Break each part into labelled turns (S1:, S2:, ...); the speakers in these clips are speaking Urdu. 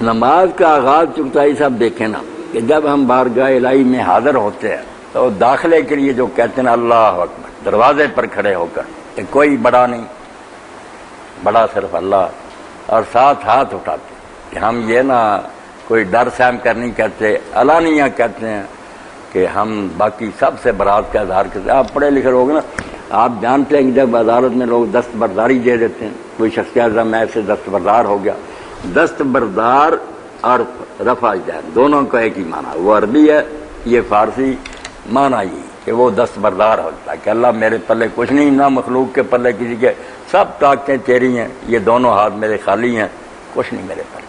S1: نماز کا آغاز چغتائی صاحب دیکھیں نا کہ جب ہم بارگاہ الہی میں حاضر ہوتے ہیں تو داخلے کے لیے جو کہتے ہیں اللہ اکبر، دروازے پر کھڑے ہو کر کہ کوئی بڑا نہیں، بڑا صرف اللہ، اور ساتھ ہاتھ اٹھاتے کہ ہم یہ نہ کوئی ڈر سہم کر نہیں کہتے، علانیہ کہتے ہیں کہ ہم باقی سب سے برات کا اظہار کرتے ہیں۔ آپ پڑھے لکھے لوگ نا، آپ جانتے ہیں کہ جب عدالت میں لوگ دستبرداری دے دیتے ہیں، کوئی شخص کہتا ہے میں ایسے دستبردار ہو گیا، دستبردار اور رفع یدین دونوں کا ایک ہی معنی، وہ عربی ہے، یہ فارسی معنی ہی کہ وہ دستبردار ہوتا ہے کہ اللہ میرے پلے کچھ نہیں، نہ مخلوق کے پلے کسی کے، سب طاقتیں تیری ہیں، یہ دونوں ہاتھ میرے خالی ہیں، کچھ نہیں میرے پلے۔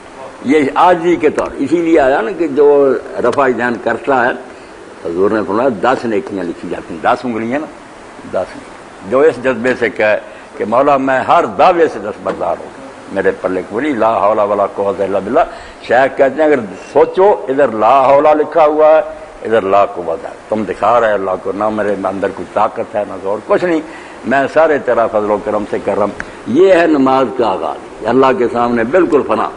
S1: یہ عاجزی کے طور، اسی لیے آیا نا کہ جو رفع یدین کرتا ہے حضور نے فرمایا 10 نیکیاں لکھی جاتی ہیں، 10 انگلیاں نا، 10 جو اس جذبے سے کہے کہ مولا میں ہر دعوے سے دستبردار ہوں، میرے پلے کوئی لا حول ولا قوت الا باللہ۔ شیخ کہتے ہیں اگر سوچو ادھر لا حول لکھا ہوا ہے، ادھر لا قوت ہے، تم دکھا رہے اللہ کو، نہ میرے اندر کوئی طاقت ہے نہ زور، کچھ نہیں، میں سارے تیرا فضل و کرم سے کر رہا ہوں۔ یہ ہے نماز کا آغاز، اللہ کے سامنے بالکل فنا۔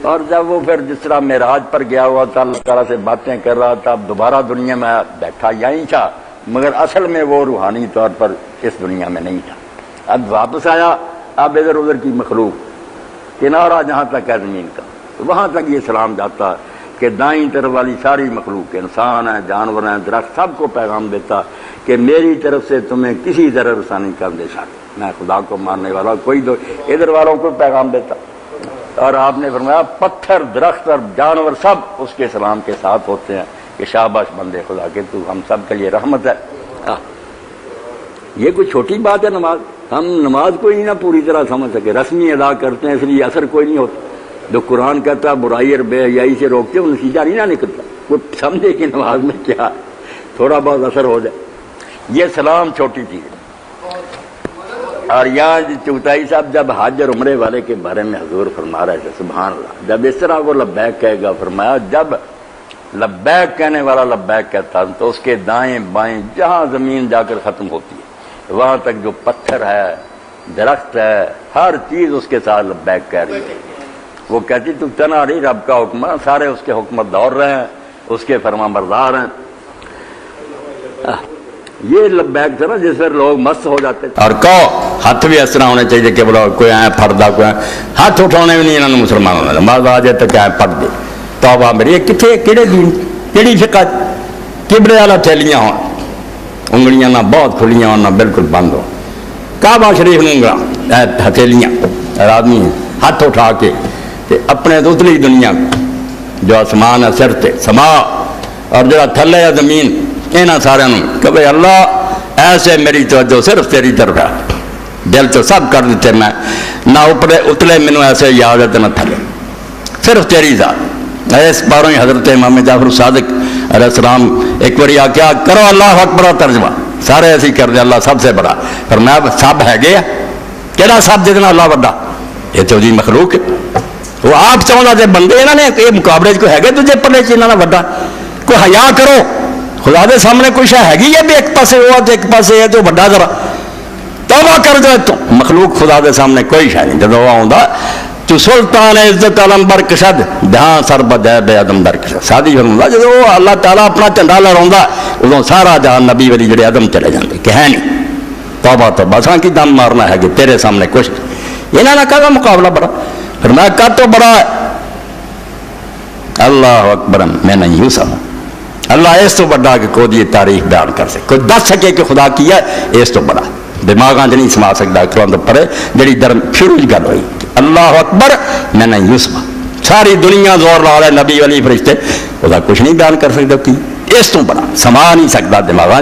S1: اور جب وہ پھر جس طرح معراج پر گیا ہوا تھا، اللہ تعالیٰ سے باتیں کر رہا تھا، اب دوبارہ دنیا میں بیٹھا یہیں تھا، مگر اصل میں وہ روحانی طور پر اس دنیا میں نہیں تھا۔ اب واپس آیا، اب ادھر ادھر کی مخلوق، کنارہ جہاں تک ہے زمین کا وہاں تک یہ سلام جاتا کہ دائیں طرف والی ساری مخلوق، انسان ہیں، جانور ہیں، درخت، سب کو پیغام دیتا کہ میری طرف سے تمہیں کسی ضرر رسانی کا اندیشہ نہیں، میں خدا کو ماننے والا کوئی دو، ادھر والوں کو پیغام دیتا۔ اور آپ نے فرمایا پتھر، درخت اور جانور سب اس کے سلام کے ساتھ ہوتے ہیں کہ شاباش بندے خدا کے، تو ہم سب کے لیے رحمت ہے۔ یہ کوئی چھوٹی بات ہے نماز، ہم نماز کو ہی نہ پوری طرح سمجھ سکے، رسمی ادا کرتے ہیں اس لیے اثر کوئی نہیں ہوتا۔ جو قرآن کہتا ہے برائی اور بے حیائی سے روکتے وہ نتیجہ نہیں نہ نکلتا، کوئی سمجھے کہ نماز میں کیا تھوڑا بہت اثر ہو جائے۔ یہ سلام چھوٹی چیز ہے۔ اور یہاں چغتائی صاحب جب حج اور عمرے والے کے بارے میں حضور فرما رہے تھے سبحان اللہ، جب اس طرح وہ لبیک کہے گا، فرمایا جب لبیک کہنے والا لبیک کہتا تو اس کے دائیں بائیں جہاں زمین جا کر ختم ہوتی ہے وہاں تک جو پتھر ہے، درخت ہے، ہر چیز اس کے ساتھ لبیک کہہ رہی ہے۔ وہ کہتی تو تنا نہیں، رب کا حکم ہے، سارے اس کے حکمت دور رہے ہیں، اس کے فرما بردار ہیں۔ یہ لبیک تھا نا جس پر لوگ مست ہو جاتے تھے۔ اور کہو ہاتھ بھی اس طرح ہونے چاہیے کہ بولو کوئی آئے پھڑدا، کوئی ہاتھ اٹھانے بھی نہیں انہوں نے مسلمانوں نے، نماز آ جائے تو کیا ہے پڑھ دے۔ توبہ میری یہ کتنے کہڑے دین کہڑی فقہ، کبڑے والا تھیلیاں ہوں، انگلیاں نہ بہت کھلیاں ہوں نہ بالکل بند ہو، کعبہ شریف انگلیاں ہتھیلیاں، اور آدمی ہاتھ اٹھا کے اپنے تو اتلی دنیا جو آسمان ہے سر تے سما اور جو تھلے ہے زمین، یہاں سارے کہ بھائی اللہ ایسے میری توجہ صرف تیری طرف ہے، دل تو سب کر دیتے میں، نہ اوپر اتلے مینوں ایسے یاد ہے تو نہ تھلے، صرف تیری ذات۔ اس باروں ہی حضرت امام جعفر صادق علیہ السلام ایک بار کیا کرو اللہ اکبر ترجمہ، سارے ایسے ہی کر دیں اللہ سب سے بڑا، پر میں سب ہے گیا کہڑا سب جتنا اللہ بڑا، یہ تو جی مخلوق ہے، وہ آپ چاہتا تھے بندے انہوں نے یہ مقابلے کو ہے گے تجھے پلے چ انہوں نے وڈا، کوئی حیا کرو خدا دے سامنے کوئی شاید ہے ہے بھی ایک پاسے وہ تو ایک پاسے ہے تو وڈا ذرا توبہ کر دے تو مخلوق خدا دے سامنے کوئی شاید نہیں۔ جب وہ آؤں تو سلطان عزت علم برکشد جہاں سر بدے بے عدم درکشد، سادی فرمایا جب وہ اللہ تعالیٰ اپنا جھنڈا لہراؤندا ادوں سارا جہاں نبی ولی جڑے عدم چلے جاندے کہ ہے نہیں، توبہ تو بساں کی دم مارنا ہے کہ تیرے سامنے کچھ انہوں نے کہا مقابلہ بڑا، پھر میں کہا تو بڑا ہے اللہ اکبر میں نہیں یوں سمجھ اللہ اس تو بڑا کہ کوئی یہ تاریخ بیان کر سکے، کوئی دس سکے کہ خدا کیا ہے اس تو بڑا دماغاں چ نہیں سما سکتا قرآن تو پڑھے جڑی درم شروع گل ہوئی اللہ اکبر میں نہیں یوں سما، ساری دنیا زور لا رہے نبی ولی فرشتے خدا کچھ نہیں بیان کر سکتا، کی اس تو بڑا سما نہیں سکتا دماغاں۔